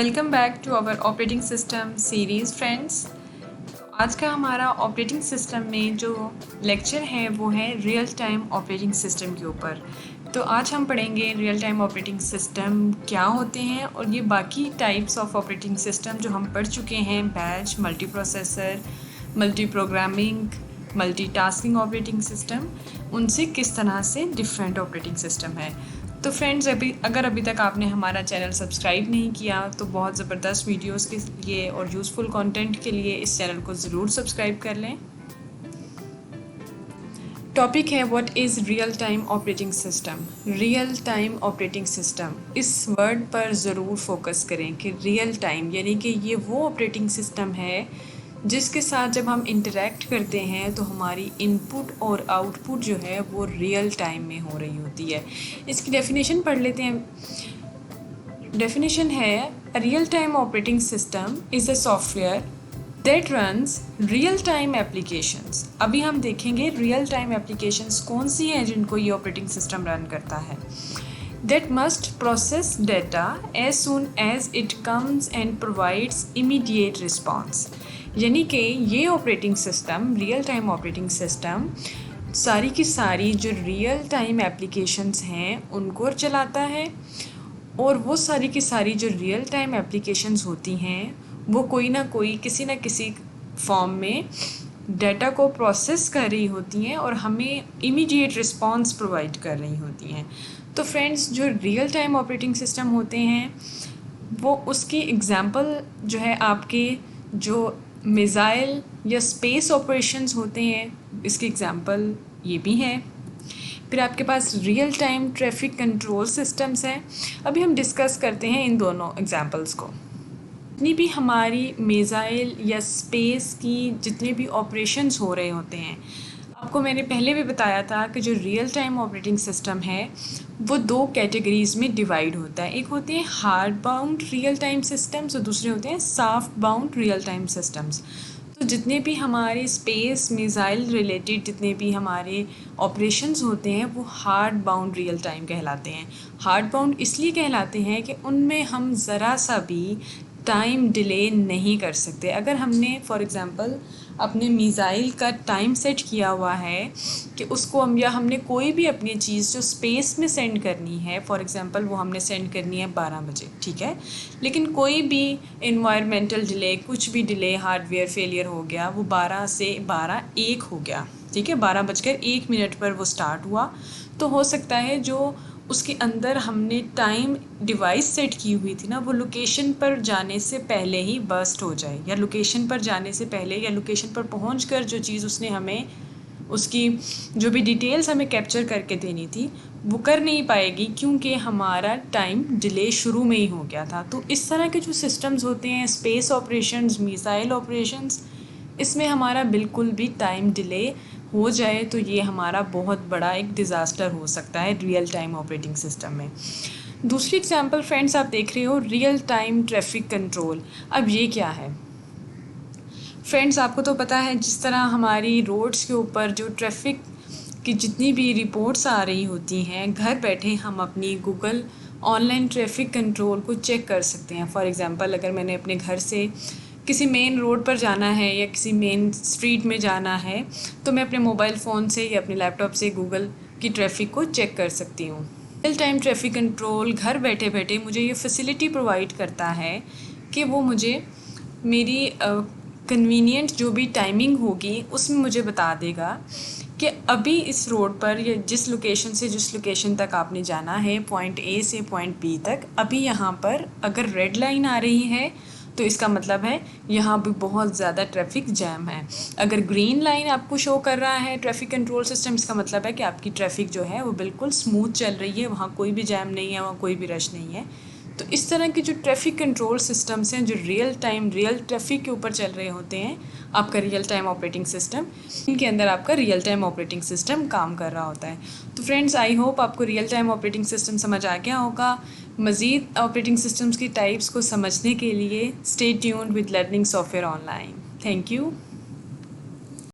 Welcome back to our operating system series friends. आज का हमारा ऑपरेटिंग सिस्टम में जो लेक्चर है वो है रियल टाइम ऑपरेटिंग सिस्टम के ऊपर। तो आज हम पढ़ेंगे रियल टाइम ऑपरेटिंग सिस्टम क्या होते हैं और ये बाकी टाइप्स ऑफ ऑपरेटिंग सिस्टम जो हम पढ़ चुके हैं, batch, multi processor, multi programming, multitasking operating system, उनसे किस तरह से डिफरेंट ऑपरेटिंग सिस्टम है। तो फ्रेंड्स, अगर अभी तक आपने हमारा चैनल सब्सक्राइब नहीं किया तो बहुत ज़बरदस्त वीडियोस के लिए और यूज़फुल कंटेंट के लिए इस चैनल को ज़रूर सब्सक्राइब कर लें। टॉपिक है what is real time operating system. Real time operating system, इस वर्ड पर ज़रूर फोकस करें कि रियल टाइम यानी कि ये वो ऑपरेटिंग सिस्टम है जिसके साथ जब हम इंटरेक्ट करते हैं तो हमारी इनपुट और आउटपुट जो है वो रियल टाइम में हो रही होती है। इसकी डेफिनेशन पढ़ लेते हैं। डेफिनेशन है real time operating system is a software that runs real time applications. अभी हम देखेंगे रियल टाइम एप्लीकेशंस कौन सी हैं जिनको ये ऑपरेटिंग सिस्टम रन करता है। That must process data as soon as it comes and provides immediate response। यानी कि ये operating system, real time operating system, सारी की सारी जो रियल टाइम एप्लीकेशंस हैं उनको चलाता है, और वो सारी की सारी जो रियल टाइम एप्लीकेशंस होती हैं वो कोई ना कोई किसी न किसी फॉर्म में डाटा को प्रोसेस कर रही होती हैं और हमें इमीडिएट रिस्पांस प्रोवाइड कर रही होती हैं। तो फ्रेंड्स, जो रियल टाइम ऑपरेटिंग सिस्टम होते हैं वो उसकी एग्जांपल जो है आपके जो मिसाइल या स्पेस ऑपरेशंस होते हैं, इसकी एग्जांपल ये भी है। फिर आपके पास real time traffic control systems हैं। अभी हम डिस्कस करते हैं इन दोनों एग्जांपल्स को। जितनी भी हमारी मिसाइल या स्पेस की जितने भी ऑपरेशंस हो रहे होते हैं, आपको मैंने पहले भी बताया था कि जो रियल टाइम ऑपरेटिंग सिस्टम है वो दो कैटेगरीज़ में डिवाइड होता है। एक होते हैं hard bound real time systems और दूसरे होते हैं soft bound real time systems. तो जितने भी हमारे स्पेस मिसाइल रिलेटेड जितने भी हमारे ऑपरेशंस होते हैं वो हार्ड बाउंड रियल टाइम कहलाते हैं। हार्ड बाउंड इसलिए कहलाते हैं कि उनमें हम ज़रा सा भी टाइम डिले नहीं कर सकते। अगर हमने फॉर एग्ज़ाम्पल अपने मिसाइल का टाइम सेट किया हुआ है कि उसको हम, या हमने कोई भी अपनी चीज़ जो स्पेस में सेंड करनी है, फॉर एग्ज़ाम्पल वो हमने सेंड करनी है 12 बजे, ठीक है, लेकिन कोई भी इन्वायरमेंटल डिले, कुछ भी डिले, हार्डवेयर फेलियर हो गया, वो 12 से 12 1 हो गया, ठीक है, 12:01 पर वो स्टार्ट हुआ। तो हो सकता है जो उसके अंदर हमने टाइम डिवाइस सेट की हुई थी ना, वो लोकेशन पर जाने से पहले ही बर्स्ट हो जाए, या लोकेशन पर जाने से पहले या लोकेशन पर पहुंचकर जो चीज़ उसने हमें, उसकी जो भी डिटेल्स हमें कैप्चर करके देनी थी वो कर नहीं पाएगी, क्योंकि हमारा टाइम डिले शुरू में ही हो गया था। तो इस तरह के जो सिस्टम्स होते हैं, स्पेस ऑपरेशंस, मिसाइल ऑपरेशंस, इसमें हमारा बिल्कुल भी टाइम डिले हो जाए तो ये हमारा बहुत बड़ा एक डिज़ास्टर हो सकता है रियल टाइम ऑपरेटिंग सिस्टम में। दूसरी एग्जांपल फ्रेंड्स आप देख रहे हो रियल टाइम ट्रैफिक कंट्रोल। अब ये क्या है फ्रेंड्स, आपको तो पता है जिस तरह हमारी रोड्स के ऊपर जो ट्रैफिक की जितनी भी रिपोर्ट्स आ रही होती हैं, घर बैठे हम अपनी गूगल ऑनलाइन ट्रैफिक कंट्रोल को चेक कर सकते हैं। फॉर एग्ज़ाम्पल, अगर मैंने अपने घर से किसी मेन रोड पर जाना है या किसी मेन स्ट्रीट में जाना है तो मैं अपने मोबाइल फ़ोन से या अपने लैपटॉप से गूगल की ट्रैफिक को चेक कर सकती हूँ। रियल टाइम ट्रैफिक कंट्रोल घर बैठे बैठे मुझे ये फैसिलिटी प्रोवाइड करता है कि वो मुझे मेरी कन्वीनियंट जो भी टाइमिंग होगी उसमें मुझे बता देगा कि अभी इस रोड पर या जिस लोकेशन से जिस लोकेशन तक आपने जाना है, पॉइंट ए से पॉइंट बी तक, अभी यहाँ पर अगर रेड लाइन आ रही है तो इसका मतलब है यहाँ भी बहुत ज़्यादा ट्रैफिक जैम है। अगर ग्रीन लाइन आपको शो कर रहा है ट्रैफिक कंट्रोल सिस्टम, इसका मतलब है कि आपकी ट्रैफिक जो है वो बिल्कुल स्मूथ चल रही है, वहाँ कोई भी जैम नहीं है, वहाँ कोई भी रश नहीं है। तो इस तरह के जो ट्रैफिक कंट्रोल सिस्टम्स हैं जो रियल टाइम रियल ट्रैफिक के ऊपर चल रहे होते हैं, आपका रियल टाइम ऑपरेटिंग सिस्टम, इनके अंदर आपका रियल टाइम ऑपरेटिंग सिस्टम काम कर रहा होता है। तो फ्रेंड्स, आई होप आपको रियल टाइम ऑपरेटिंग सिस्टम समझ आ गया होगा। मज़ीद ऑपरेटिंग सिस्टम्स की टाइप्स को समझने के लिए stay tuned with learning software online. Thank you.